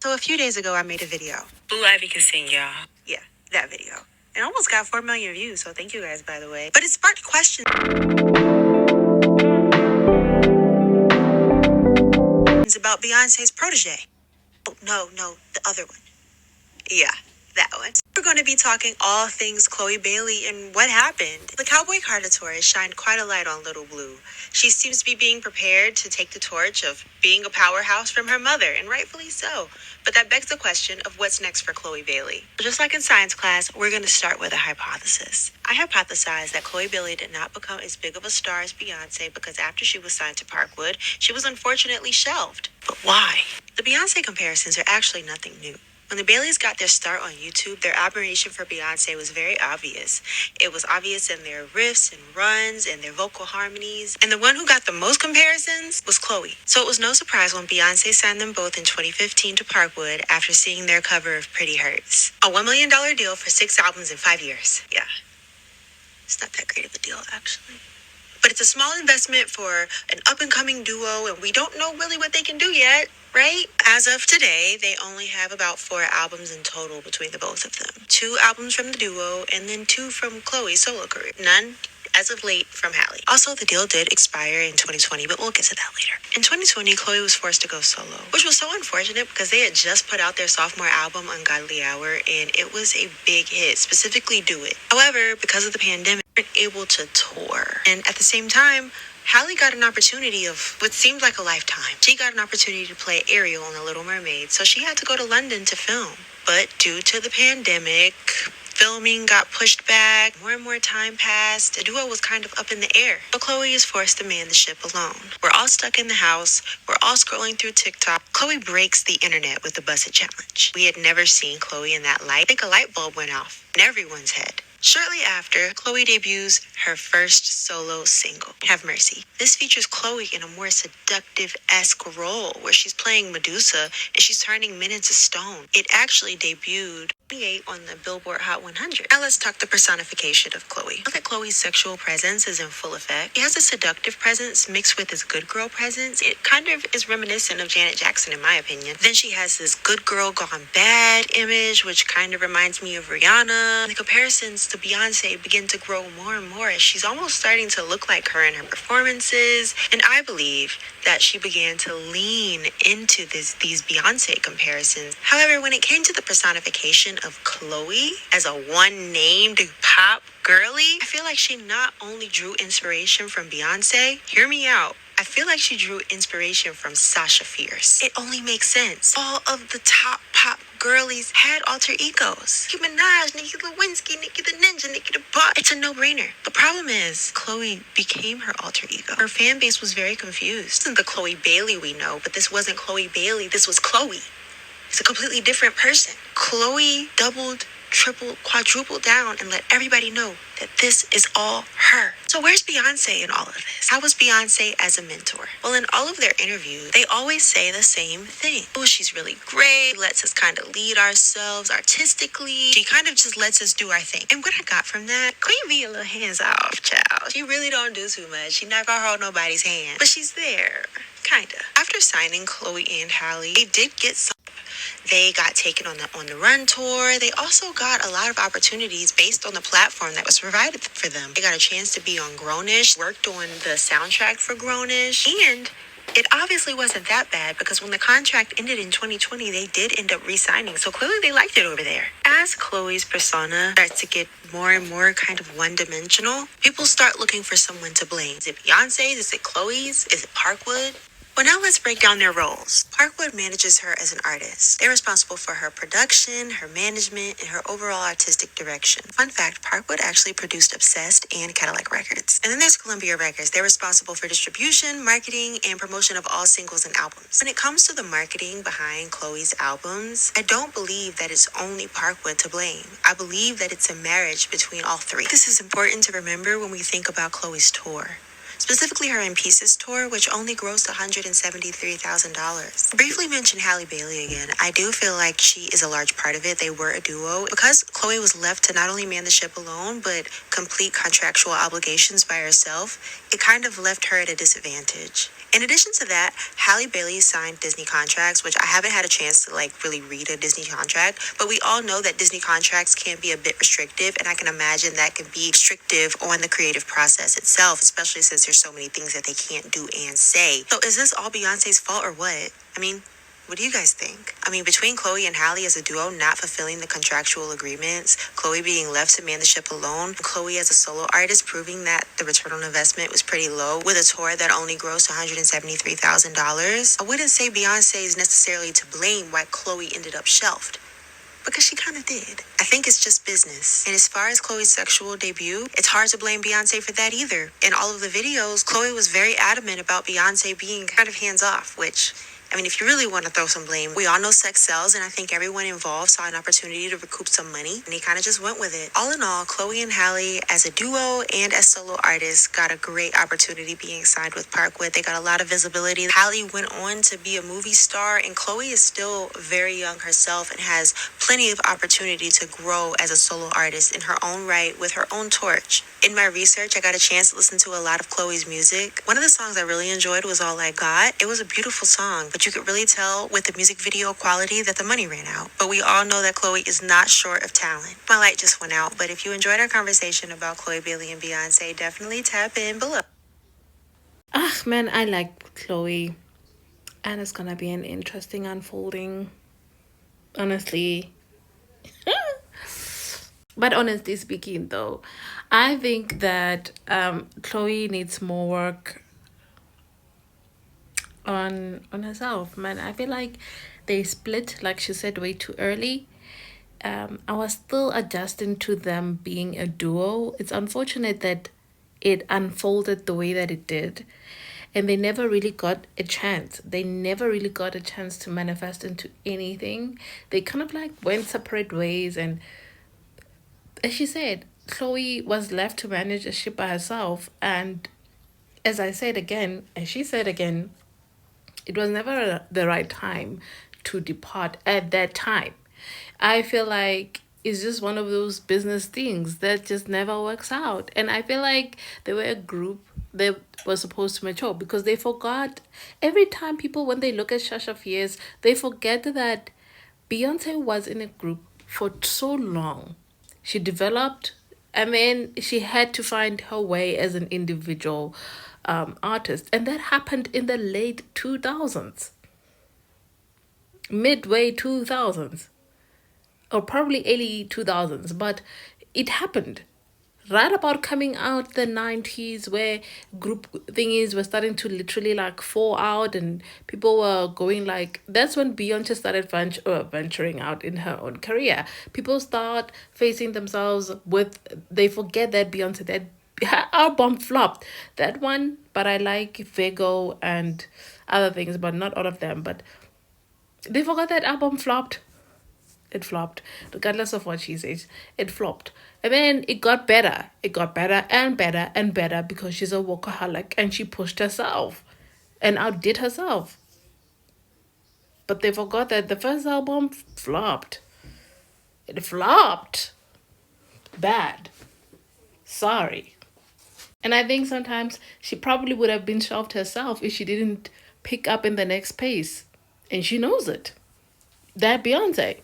So a few days ago, I made a video. Blue Ivy can sing, y'all. Yeah, that video. It almost got 4 million views, so thank you guys, by the way. But it sparked questions about Beyonce's Protégé. Oh, no, the other one. Yeah, that one. We're going to be talking all things Chloe Bailey and what happened. The Cowboy Carter tour has shined quite a light on Little Blue. She seems to be being prepared to take the torch of being a powerhouse from her mother, and rightfully so. But that begs the question of what's next for Chloe Bailey. Just like in science class, we're going to start with a hypothesis. I hypothesize that Chloe Bailey did not become as big of a star as Beyonce because after she was signed to Parkwood, she was unfortunately shelved. But why? The Beyonce comparisons are actually nothing new. When the Baileys got their start on YouTube, their admiration for Beyonce was very obvious. It was obvious in their riffs and runs and their vocal harmonies. And the one who got the most comparisons was Chloe. So it was no surprise when Beyonce signed them both in 2015 to Parkwood after seeing their cover of Pretty Hurts. A $1 million deal for 6 albums in 5 years. Yeah. It's not that great of a deal, actually. But it's a small investment for an up-and-coming duo, and we don't know really what they can do yet, right? As of today, they only have about 4 albums in total between the both of them. 2 albums from the duo, and then 2 from Chloe's solo career. None, as of late, from Halle. Also, the deal did expire in 2020, but we'll get to that later. In 2020, Chloe was forced to go solo, which was so unfortunate because they had just put out their sophomore album, Ungodly Hour, and it was a big hit, specifically Do It. However, because of the pandemic, they weren't able to tour. And at the same time, Halle got an opportunity of what seemed like a lifetime. She got an opportunity to play Ariel on The Little Mermaid, so she had to go to London to film. But due to the pandemic, filming got pushed back, more and more time passed, the duo was kind of up in the air. So Chloe is forced to man the ship alone. We're all stuck in the house, we're all scrolling through TikTok. Chloe breaks the internet with the Buss It challenge. We had never seen Chloe in that light. I think a light bulb went off in everyone's head. Shortly after, Chloe debuts her first solo single, Have Mercy. This features Chloe in a more seductive-esque role where she's playing Medusa and she's turning men into stone. It actually debuted 28 on the Billboard Hot 100. Now let's talk the personification of Chloe. Look at Chloe's sexual presence is in full effect. He has a seductive presence mixed with his good girl presence. It kind of is reminiscent of Janet Jackson in my opinion. Then she has this good girl gone bad image, which kind of reminds me of Rihanna. The comparisons to Beyonce begin to grow more and more as she's almost starting to look like her in her performances. And I believe that she began to lean into these Beyonce comparisons. However, when it came to the personification of Chloe as a one-named pop girly, I feel like she not only drew inspiration from Beyonce, hear me out, I feel like she drew inspiration from Sasha Fierce. It only makes sense. All of the top pop girlies had alter egos. Nicki Minaj, Nicki Lewinsky, Nicki the Ninja, Nicki the Boss. It's a no-brainer. The problem is, Chloe became her alter ego. Her fan base was very confused. This isn't the Chloe Bailey we know, but this wasn't Chloe Bailey. This was Chloe. It's a completely different person. Chloe doubled, tripled, quadrupled down and let everybody know that this is all her. So where's Beyonce in all of this? How was Beyonce as a mentor? Well, in all of their interviews, they always say the same thing. Oh, she's really great, lets us kind of lead ourselves artistically. She kind of just lets us do our thing. And what I got from that, Queen V a little hands off, child. She really don't do too much. She not gonna hold nobody's hand, but she's there. Kinda. After signing Chloe and Halle, they did get some. They got taken on the Run tour. They also got a lot of opportunities based on the platform that was provided for them. They got a chance to be on Grownish, worked on the soundtrack for Grownish, and it obviously wasn't that bad because when the contract ended in 2020, they did end up re-signing. So clearly they liked it over there. As Chloe's persona starts to get more and more kind of one-dimensional, people start looking for someone to blame. Is it Beyonce's? Is it Chloe's? Is it Parkwood? Well, now let's break down their roles. Parkwood manages her as an artist. They're responsible for her production, her management, and her overall artistic direction. Fun fact, Parkwood actually produced Obsessed and Cadillac Records. And then there's Columbia Records. They're responsible for distribution, marketing, and promotion of all singles and albums. When it comes to the marketing behind Chloe's albums, I don't believe that it's only Parkwood to blame. I believe that it's a marriage between all three. This is important to remember when we think about Chloe's tour. specifically her In Pieces tour, which only grossed $173,000. To briefly mention Halle Bailey again, I do feel like she is a large part of it. They were a duo. Because Chloe was left to not only man the ship alone, but complete contractual obligations by herself, it kind of left her at a disadvantage. In addition to that, Halle Bailey signed Disney contracts, which I haven't had a chance to really read a Disney contract, but we all know that Disney contracts can be a bit restrictive, and I can imagine that can be restrictive on the creative process itself, especially since there's so many things that they can't do and say. So is this all Beyonce's fault or what? I mean, what do you guys think? I mean, between Chloe and Halle as a duo not fulfilling the contractual agreements, Chloe being left to man the ship alone, Chloe as a solo artist proving that the return on investment was pretty low with a tour that only grossed $173,000, I wouldn't say Beyonce is necessarily to blame why Chloe ended up shelved. Because she kind of did. I think it's just business. And as far as Chloe's sexual debut, it's hard to blame Beyonce for that either. In all of the videos, Chloe was very adamant about Beyonce being kind of hands off, which, I mean, if you really want to throw some blame, we all know sex sells, and I think everyone involved saw an opportunity to recoup some money, and he kind of just went with it. All in all, Chloe and Halle, as a duo and as solo artists, got a great opportunity being signed with Parkwood. They got a lot of visibility. Halle went on to be a movie star, and Chloe is still very young herself and has plenty of opportunity to grow as a solo artist in her own right with her own torch. In my research, I got a chance to listen to a lot of Chloe's music. One of the songs I really enjoyed was All I Got. It was a beautiful song, but you could really tell with the music video quality that the money ran out. But we all know that Chloe is not short of talent. My light just went out, but if you enjoyed our conversation about Chloe Bailey and Beyonce, definitely tap in below. Ah, man, I like Chloe. And it's gonna be an interesting unfolding. Honestly. But honestly speaking, though, I think that Chloe needs more work on herself, man. I feel like they split, like she said, way too early. I was still adjusting to them being a duo. It's unfortunate that it unfolded the way that it did. And they never really got a chance. They never really got a chance to manifest into anything. They kind of like went separate ways. And as she said, Chloe was left to manage a ship by herself. And as I said again, as she said again, it was never the right time to depart at that time. I feel like it's just one of those business things that just never works out. And I feel like they were a group that was supposed to mature because they forgot every time people, when they look at Shasha Fierce, they forget that Beyonce was in a group for so long. She developed, and then she had to find her way as an individual artist. And that happened in the late 2000s, midway 2000s, or probably early 2000s, but it happened right about coming out the 90s, where group thingies were starting to literally like fall out, and people were going like, that's when Beyonce started venturing out in her own career. People start facing themselves with, they forget that Beyonce, that her album flopped, that one, but I like Virgo and other things, but not all of them. But they forgot that album flopped. It flopped, regardless of what she says. It flopped. And then it got better. It got better and better and better because she's a workaholic and she pushed herself and outdid herself. But they forgot that the first album flopped. It flopped. Bad. Sorry. And I think sometimes she probably would have been shelved herself if she didn't pick up in the next pace. And she knows it. That Beyonce.